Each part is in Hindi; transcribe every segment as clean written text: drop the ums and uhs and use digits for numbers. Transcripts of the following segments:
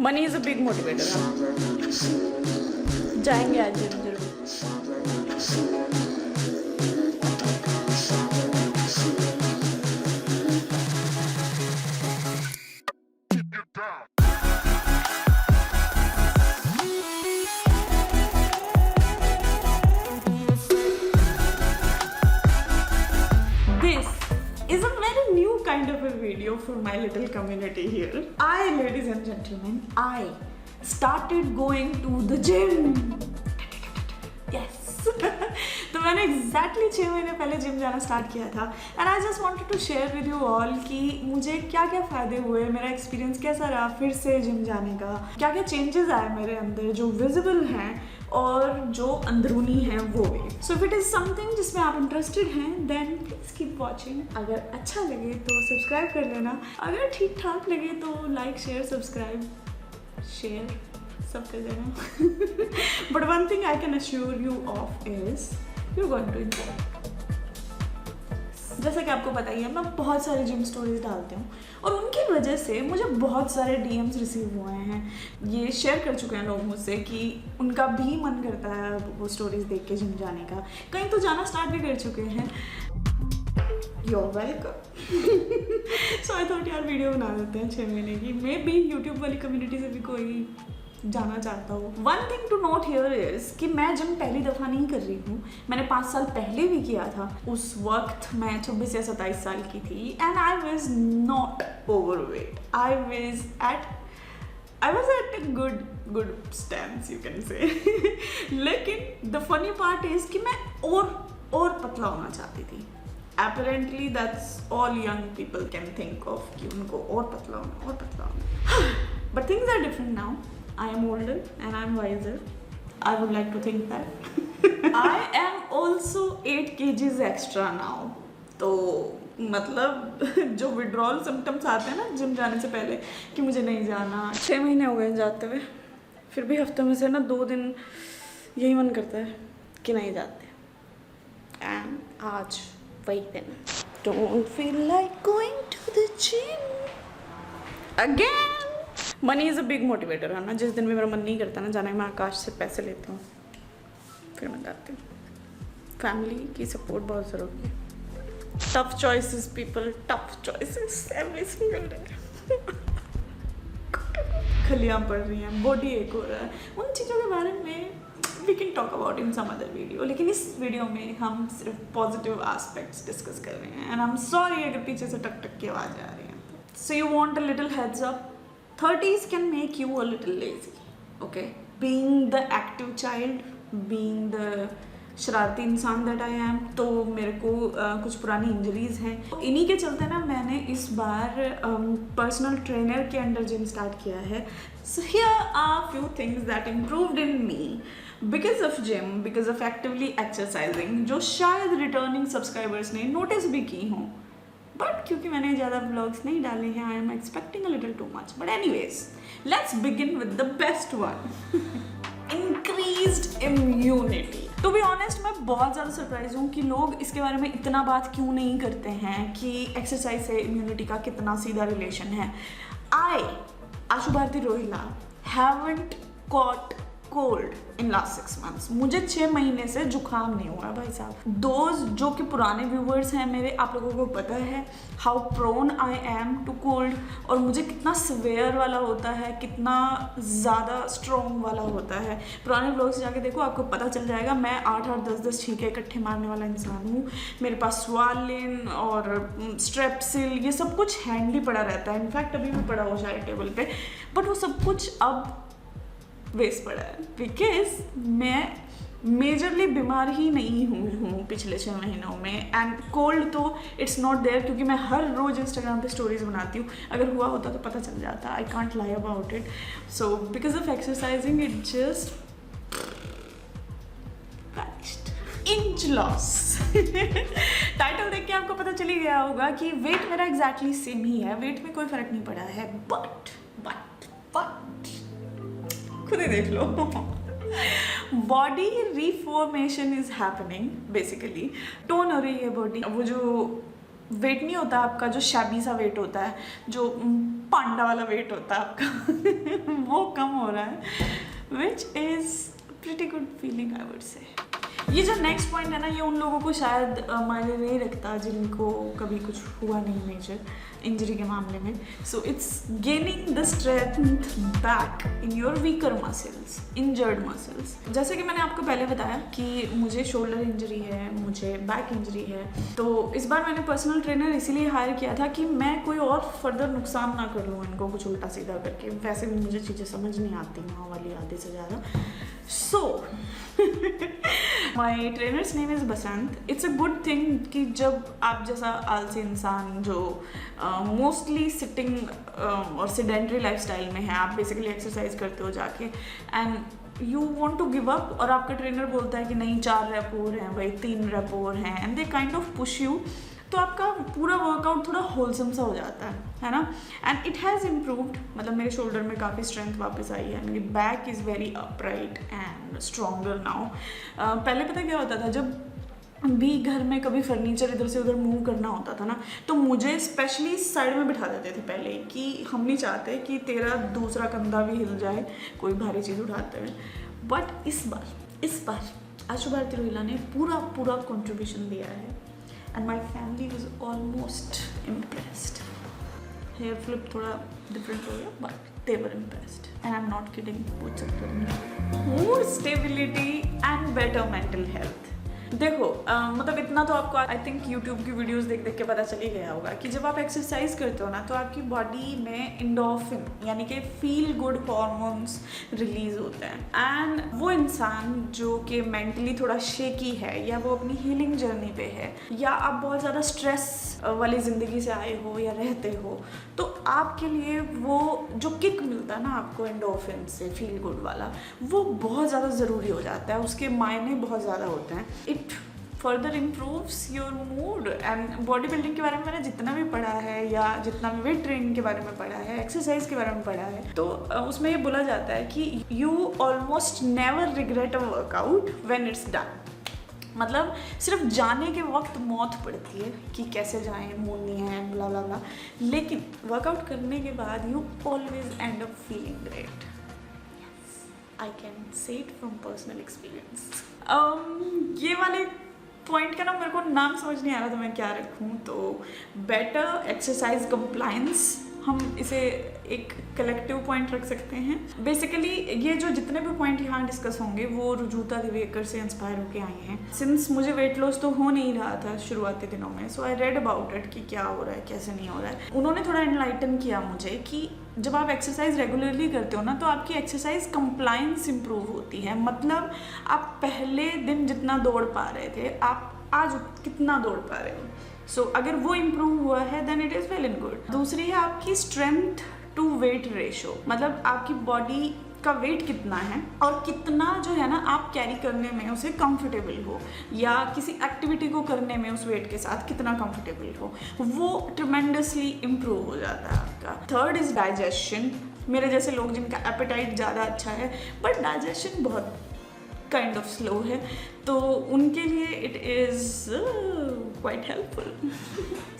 Money is a big motivator. जाएंगे आज जिम जरूर। This is a very new kind of a video for my little community here. Ladies and gentlemen, I started going to the gym. Yes. तो मैंने एग्जैक्टली 6 महीने पहले जिम जाना स्टार्ट किया था and I just wanted to share with you all कि मुझे क्या क्या फ़ायदे हुए, मेरा एक्सपीरियंस कैसा रहा फिर से जिम जाने का, क्या क्या चेंजेस आए मेरे अंदर जो विजिबल हैं और जो अंदरूनी हैं वो भी। So if it is something जिसमें आप इंटरेस्टेड हैं देन प्लीज़ कीप वॉचिंग। अगर अच्छा लगे तो सब्सक्राइब कर लेना, अगर ठीक ठाक लगे तो लाइक शेयर सब्सक्राइब शेयर सब कर देना। But one thing I can assure you of is you going to enjoy. जैसा कि आपको पता ही है मैं बहुत सारे जिम स्टोरीज डालती हूँ और उनकी वजह से मुझे बहुत सारे डीएम्स रिसीव हुए हैं। ये शेयर कर चुके हैं लोग मुझसे कि उनका भी मन करता है वो स्टोरीज देख के जिम जाने का, कहीं तो जाना स्टार्ट भी कर चुके हैं। You're welcome। So I thought यार वीडियो बना देते हैं 6 महीने की, मे बी यूट्यूब वाली कम्युनिटी से भी कोई जाना चाहता हूँ। One thing to note here is कि मैं जिम पहली दफ़ा नहीं कर रही हूँ, मैंने 5 साल पहले भी किया था। उस वक्त मैं 26 या 27 साल की थी and I was not overweight, I was at a good stance you can say. लेकिन द फनी पार्ट इज कि मैं और पतला होना चाहती थी। Apparently that's all young people can think of कि उनको और पतला होना। But things are different now. I am older and I am wiser. I would like to think that. I am also 8 kgs extra now. तो मतलब जो withdrawal symptoms आते हैं ना जिम जाने से पहले कि मुझे नहीं जाना, 6 महीने हो गए जाते हुए, फिर भी हफ्ते में से ना 2 दिन यही मन करता है कि नहीं जाते। And आज वही दिन। Don't feel like going to the gym again. Money is a big motivator है ना। जिस दिन भी मेरा मन नहीं करता ना जाने, मैं आकाश से पैसे लेती हूँ फिर मैं जाती हूँ। फैमिली की सपोर्ट बहुत ज़रूरी है। Tough choices people, tough choices every single day. खलियाँ पड़ रही हैं, बॉडी एक हो रहा है, उन चीज़ों के बारे में we can talk about in some other video। लेकिन इस वीडियो में हम सिर्फ पॉजिटिव एस्पेक्ट्स डिस्कस कर रहे हैं एंड आई एम सॉरी अगर पीछे से टक टक की आवाज़ आ रही है। So you want a little heads up, 30s can make you a little lazy, okay? Being the active child, being the शरारती इंसान दैट आई एम, तो मेरे को कुछ पुरानी इंजरीज हैं, तो इन्हीं के चलते ना मैंने इस बार पर्सनल ट्रेनर के अंडर जिम स्टार्ट किया है। So here are few things that improved in me because of gym, because of actively exercising, जो शायद रिटर्निंग सब्सक्राइबर्स ने नोटिस भी की हों, बट क्योंकि मैंने ज़्यादा व्लॉग्स नहीं डाले हैं I am expecting a little too much. But anyways let's begin with the best one, increased immunity. To be honest मैं बहुत ज़्यादा सरप्राइज हूँ कि लोग इसके बारे में इतना बात क्यों नहीं करते हैं कि एक्सरसाइज से इम्यूनिटी का कितना सीधा रिलेशन है। Ashu Bharti Rohila haven't caught cold in last 6 months। मुझे 6 महीने से जुकाम नहीं हुआ भाई साहब। दोस्त जो कि पुराने व्यूवर्स हैं मेरे, आप लोगों को पता है how prone I am to cold और मुझे कितना सवेयर वाला होता है, कितना ज़्यादा स्ट्रॉन्ग वाला होता है। पुराने व्लॉग्स जाके देखो, आपको पता चल जाएगा। मैं 8-8 10-10 छींके इकट्ठे मारने वाला इंसान हूँ। मेरे पास स्वालिन और स्ट्रेप्सिल ये सब कुछ हैंडी पड़ा रहता है। इनफैक्ट अभी भी पड़ा हो शायद टेबल पे, बट वो सब कुछ अब वेस्ट पड़ा है बिकॉज मैं मेजरली बीमार ही नहीं हूँ पिछले 6 महीनों में। एंड कोल्ड तो इट्स नॉट देयर क्योंकि मैं हर रोज़ इंस्टाग्राम पे स्टोरीज बनाती हूँ। अगर हुआ होता तो पता चल जाता, I can't lie about it. So because of exercising it just inch loss. Title देख के आपको पता चल ही गया होगा कि वेट मेरा एग्जैक्टली सेम ही है, वेट में कोई फर्क नहीं पड़ा है। बट खुद ही देख लो, body reformation is happening basically. Tone हो रही है बॉडी। वो जो वेट नहीं होता आपका, जो शैबी सा वेट होता है, जो पांडा वाला वेट होता है आपका वो कम हो रहा है, which is pretty good feeling I would say. ये जो नेक्स्ट पॉइंट है ना, ये उन लोगों को शायद मायने नहीं रखता जिनको कभी कुछ हुआ नहीं मेजर इंजरी के मामले में। So it's gaining the strength back in your weaker muscles, injured muscles. जैसे कि मैंने आपको पहले बताया कि मुझे शोल्डर इंजरी है, मुझे बैक इंजरी है, तो इस बार मैंने पर्सनल ट्रेनर इसीलिए हायर किया था कि मैं कोई और फर्दर नुकसान ना कर लूँ इनको कुछ उल्टा सीधा करके। वैसे भी मुझे चीज़ें समझ नहीं आती माँ वाली आधे से ज़्यादा। So my trainer's name is Basant. It's a good thing कि जब आप जैसा आलसी इंसान जो मोस्टली सिटिंग और सिडेंट्री लाइफस्टाइल में है, आप बेसिकली एक्सरसाइज करते हो जाके and you want to give up, और आपका ट्रेनर बोलता है कि नहीं 4 रेप और हैं भाई, 3 रेप और हैं, and they kind of push you, तो आपका पूरा वर्कआउट थोड़ा होलसम सा हो जाता है ना। एंड इट हैज़ इम्प्रूव्ड, मतलब मेरे शोल्डर में काफ़ी स्ट्रेंथ वापस आई है, मेरी back is very upright and stronger now. पहले पता क्या होता था, जब भी घर में कभी फर्नीचर इधर से उधर मूव करना होता था ना, तो मुझे स्पेशली साइड में बिठा देते थे पहले कि हम नहीं चाहते कि तेरा दूसरा कंधा भी हिल जाए कोई भारी चीज़ उठाते हुए। बट इस बार आशु भारती रोहिला ने पूरा कंट्रीब्यूशन दिया है and my family was almost impressed. Hair flip थोड़ा different हो गया, but they were impressed and I'm not kidding. पूछ सकते हो। More stability and better mental health. देखो मतलब इतना तो आपको आई थिंक यूट्यूब की वीडियोस देख के पता चल ही गया होगा कि जब आप एक्सरसाइज करते हो ना, तो आपकी बॉडी में एंडोर्फिन यानी कि फील गुड हॉर्मोन्स रिलीज होते हैं। एंड वो इंसान जो कि मेंटली थोड़ा शेकी है, या वो अपनी हीलिंग जर्नी पे है, या आप बहुत ज़्यादा स्ट्रेस वाली ज़िंदगी से आए हो या रहते हो, तो आपके लिए वो जो किक मिलता है ना आपको एंडोर्फिन से, फील गुड वाला, वो बहुत ज़्यादा ज़रूरी हो जाता है, उसके मायने बहुत ज़्यादा होते हैं। It further improves your mood. And body building के बारे में मैंने जितना भी पढ़ा है, या जितना भी वेट ट्रेनिंग के बारे में पढ़ा है, एक्सरसाइज के बारे में पढ़ा है, तो उसमें ये बोला जाता है कि you almost never regret a workout when it's done. मतलब सिर्फ जाने के वक्त मौत पड़ती है कि कैसे जाएं, मूड नहीं है, ब्ला ब्ला ब्ला, लेकिन वर्कआउट करने के बाद you always and up feeling great. I can say it from personal experience. ये वाले पॉइंट का ना मेरे को नाम समझ नहीं आ रहा था मैं क्या रखूँ, तो बेटर एक्सरसाइज कंप्लायंस, हम इसे एक कलेक्टिव पॉइंट रख सकते हैं। बेसिकली ये जो जितने भी पॉइंट यहाँ डिस्कस होंगे वो रुजुता दिवेकर से इंस्पायर होके आए हैं। सिंस मुझे वेट लॉस तो हो नहीं रहा था शुरुआती दिनों में, सो आई रेड अबाउट इट कि क्या हो रहा है, कैसे नहीं हो रहा है। उन्होंने थोड़ा एनलाइटन किया मुझे कि जब आप एक्सरसाइज रेगुलरली करते हो ना, तो आपकी एक्सरसाइज कंप्लायंस इंप्रूव होती है। मतलब आप पहले दिन जितना दौड़ पा रहे थे, आप आज कितना दौड़ पा रहे हो। सो अगर वो इम्प्रूव हुआ है then it is well and good. दूसरी है आपकी स्ट्रेंथ टू वेट रेशो, मतलब आपकी बॉडी का वेट कितना है और कितना जो है ना आप कैरी करने में उसे कंफर्टेबल हो, या किसी एक्टिविटी को करने में उस वेट के साथ कितना कंफर्टेबल हो, वो ट्रिमेंडसली इम्प्रूव हो जाता है आपका। Third is digestion. मेरे जैसे लोग जिनका एपेटाइट ज़्यादा अच्छा है बट डाइजेशन बहुत काइंड ऑफ स्लो है, तो उनके लिए इट इज़ क्वाइट हेल्पफुल।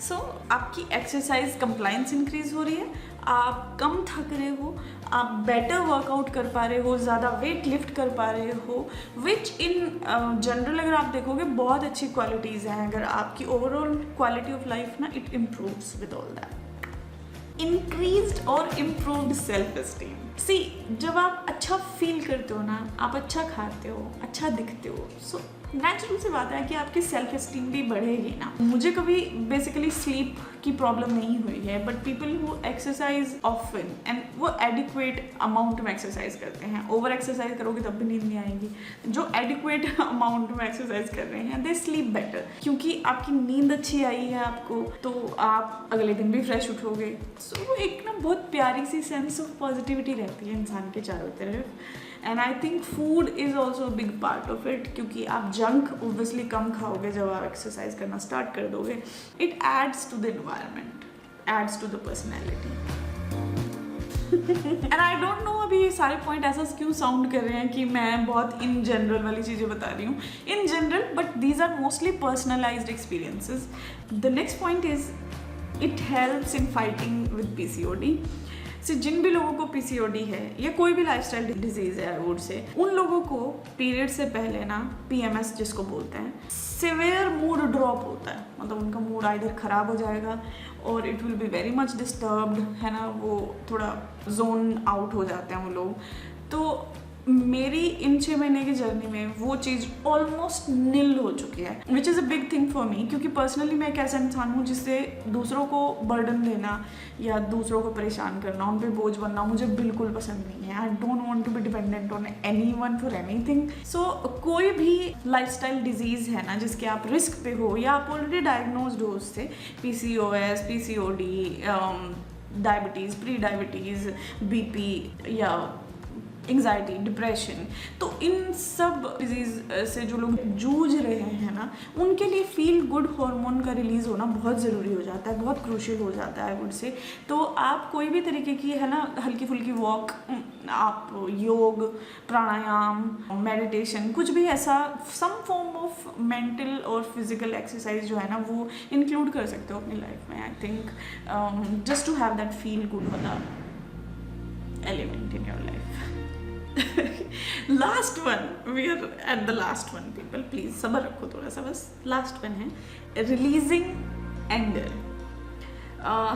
सो आपकी एक्सरसाइज कंप्लायंस इंक्रीज हो रही है, आप कम थक रहे हो, आप बेटर वर्कआउट कर पा रहे हो, ज़्यादा वेट लिफ्ट कर पा रहे हो, विच इन जनरल अगर आप देखोगे बहुत अच्छी क्वालिटीज़ हैं। अगर आपकी ओवरऑल क्वालिटी ऑफ लाइफ ना, it improves with all that. Increased और इम्प्रूव्ड सेल्फ एस्टीम। सी, जब आप अच्छा फील करते हो ना, आप अच्छा खाते हो, अच्छा दिखते हो, सो नेचुरल सी बात है कि आपकी सेल्फ एस्टीम भी बढ़ेगी ना। मुझे कभी बेसिकली स्लीप की प्रॉब्लम नहीं हुई है, but people who exercise often and वो एडिक्वेट अमाउंट में एक्सरसाइज करते हैं, ओवर एक्सरसाइज करोगे तब भी नींद नहीं आएगी। जो एडिक्वेट अमाउंट में एक्सरसाइज कर रहे हैं दे स्लीप बेटर, क्योंकि आपकी नींद अच्छी आई है आपको, तो आप अगले दिन भी फ्रेश उठोगे। सो एक ना बहुत प्यारी सी सेंस ऑफ पॉजिटिविटी रहती है इंसान के चारों तरफ। And I think food is also a big part of it, क्योंकि आप जंक ओब्वियसली कम खाओगे जब आप एक्सरसाइज करना स्टार्ट कर दोगे। It adds to the environment, adds to the personality. And I don't know अभी ये सारे पॉइंट ऐसा क्यों साउंड कर रहे हैं कि मैं बहुत इन जनरल वाली चीज़ें बता रही हूँ। In general, but these are mostly personalised experiences. The next point is it helps in fighting with PCOD। जिन भी लोगों को PCOD है या कोई भी लाइफस्टाइल डिजीज है, आई वुड से, उन लोगों को पीरियड से पहले ना PMS जिसको बोलते हैं, सिवियर मूड ड्रॉप होता है। मतलब उनका मूड आइदर ख़राब हो जाएगा और it will be very much disturbed, है ना, वो थोड़ा जोन आउट हो जाते हैं वो लोग। तो मेरी इन 6 महीने की जर्नी में वो चीज़ ऑलमोस्ट निल हो चुकी है, which is a big thing for me, क्योंकि पर्सनली मैं एक ऐसा इंसान हूँ जिससे दूसरों को बर्डन देना या दूसरों को परेशान करना, उन पर बोझ बनना मुझे बिल्कुल पसंद नहीं है। I don't want to be dependent on anyone for anything. So कोई भी लाइफस्टाइल डिजीज़ है ना जिसके आप रिस्क पे हो या आप ऑलरेडी डायग्नोज्ड हो उससे, PCOS, PCOD, diabetes, pre diabetes, BP या एंग्जाइटी, डिप्रेशन, तो इन सब डिजीज़ से जो लोग जूझ रहे हैं ना, उनके लिए फील गुड हार्मोन का रिलीज़ होना बहुत ज़रूरी हो जाता है, बहुत क्रूशियल हो जाता है आई वुड से। तो आप कोई भी तरीके की, है ना, हल्की फुल्की वॉक, आप योग, प्राणायाम, मेडिटेशन, कुछ भी ऐसा सम फॉर्म ऑफ मेंटल और फिजिकल एक्सरसाइज जो है ना वो इंक्लूड कर सकते हो अपनी लाइफ में। I think just to have that feel good वाला element in your life. Last one, we are at the last one people, please सब्र रखो थोड़ा सा, बस लास्ट वन है रिलीजिंग एंगर।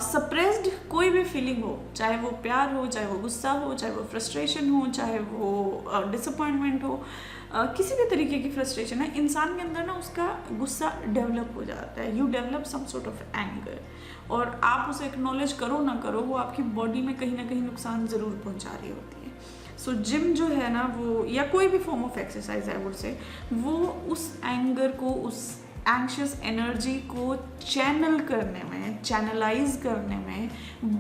सप्रेस्ड कोई भी फीलिंग हो, चाहे वो प्यार हो, चाहे वो गुस्सा हो, चाहे वो फ्रस्ट्रेशन हो, चाहे वो डिसअपॉइंटमेंट हो, किसी भी तरीके की फ्रस्ट्रेशन है, इंसान के अंदर ना उसका गुस्सा डेवलप हो जाता है। You develop some sort of anger, और आप उसे एक्नॉलेज करो ना करो, वो आपकी बॉडी में कहीं ना कहीं नुकसान ज़रूर पहुंचा रही होती है। सो जिम जो है ना वो, या कोई भी form of exercise I would say, वो उस एंगर को, उस एंग्शियस एनर्जी को चैनल करने में, चैनलाइज करने में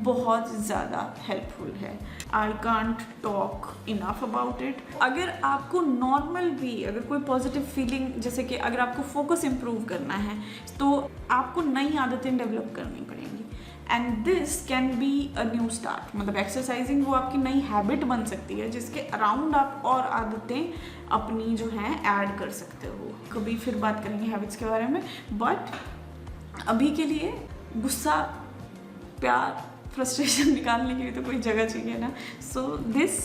बहुत ज़्यादा हेल्पफुल है। I can't talk enough about it. अगर आपको नॉर्मल भी, अगर कोई पॉजिटिव फीलिंग, जैसे कि अगर आपको फोकस इम्प्रूव करना है तो आपको नई आदतें डेवलप करनी पड़ेंगी, and this can be a new start. मतलब एक्सरसाइजिंग वो आपकी नई हैबिट बन सकती है जिसके अराउंड आप और आदतें अपनी जो हैं ऐड कर सकते हो। कभी फिर बात करेंगे हैबिट्स के बारे में, बट अभी के लिए गुस्सा, प्यार, फ्रस्ट्रेशन निकालने के लिए तो कोई जगह चाहिए ना। सो दिस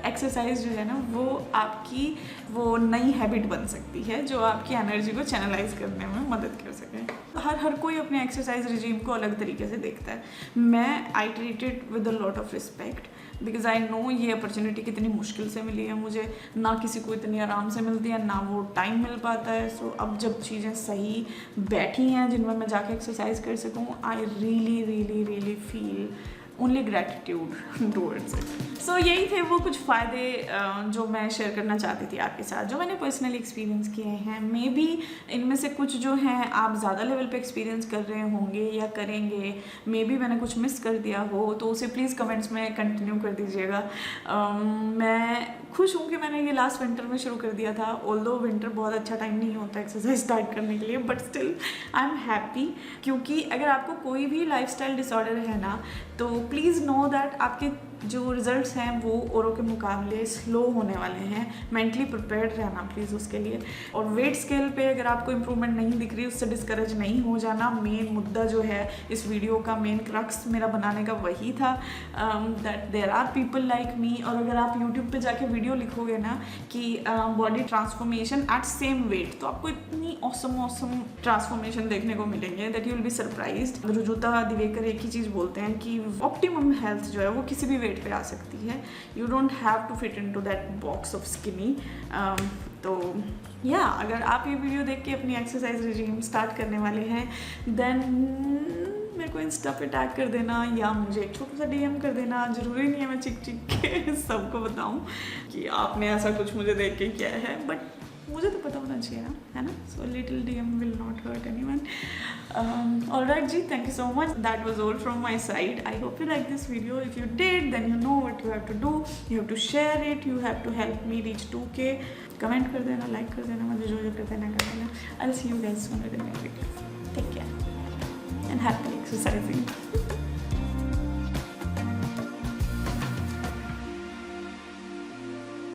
एक्सरसाइज जो है ना वो आपकी वो नई हैबिट बन सकती है जो आपकी एनर्जी को चैनलाइज करने में मदद कर सके। हर कोई अपने एक्सरसाइज रिजीम को अलग तरीके से देखता है। मैं I treat it with a lot of respect, because I know ये अपॉर्चुनिटी कितनी मुश्किल से मिली है मुझे, ना किसी को इतनी आराम से मिलती है, ना वो टाइम मिल पाता है। सो अब जब चीज़ें सही बैठी हैं जिनमें मैं जाके एक्सरसाइज कर सकूँ, I really really really feel only gratitude towards it. So यही थे वो कुछ फ़ायदे जो मैं शेयर करना चाहती थी आपके साथ, जो मैंने पर्सनली एक्सपीरियंस किए हैं। मे बी इनमें से कुछ जो हैं आप ज़्यादा लेवल पे एक्सपीरियंस कर रहे होंगे या करेंगे, मे बी मैंने कुछ मिस कर दिया हो तो उसे प्लीज़ कमेंट्स में कंटिन्यू कर दीजिएगा। मैं खुश हूँ कि मैंने ये लास्ट विंटर में शुरू कर दिया था, ऑल्दो विंटर बहुत अच्छा टाइम नहीं होता एक्सरसाइज स्टार्ट करने के लिए, but still I am happy, क्योंकि अगर आपको कोई भी लाइफस्टाइल डिसऑर्डर है ना तो प्लीज़ नो दैट आपके जो रिजल्ट्स हैं वो औरों के मुकाबले स्लो होने वाले हैं। मेंटली प्रिपेयर्ड रहना प्लीज़ उसके लिए। और वेट स्केल पे अगर आपको इम्प्रूवमेंट नहीं दिख रही, उससे डिस्करेज नहीं हो जाना। मेन मुद्दा जो है इस वीडियो का, मेन क्रक्स मेरा बनाने का वही था, that there are people like me. और अगर आप यूट्यूब पे जाके वीडियो लिखोगे ना कि body transformation at same weight, तो आपको इतनी ऑसम ट्रांसफॉर्मेशन देखने को मिलेंगे that you will be surprised. Rujuta Diwekar एक ही चीज़ बोलते हैं कि ऑप्टिमम हेल्थ जो है वो किसी भी वेट पे आ सकती है। You don't have to fit into that box of skinny. तो या अगर आप ये वीडियो देख के अपनी एक्सरसाइज रिजीम स्टार्ट करने वाले हैं, देन मेरे को इंस्टा पे टैग कर देना या मुझे एक छोटा सा DM कर देना। ज़रूरी नहीं है मैं चिक के सबको बताऊं कि आपने ऐसा कुछ मुझे देख के किया है, बट मुझे तो पता होना चाहिए ना, है ना। So little DM will not hurt anyone. Alright जी, thank you so much. That was all from my side. I hope you like this video. If you did, then you know what you have to do. You have to share it. You have to help me reach 2K. Comment कर देना, like कर देना, मुझे जो कर देना कर देना. I'll see you guys soon with a new video. Take care and happy exercising.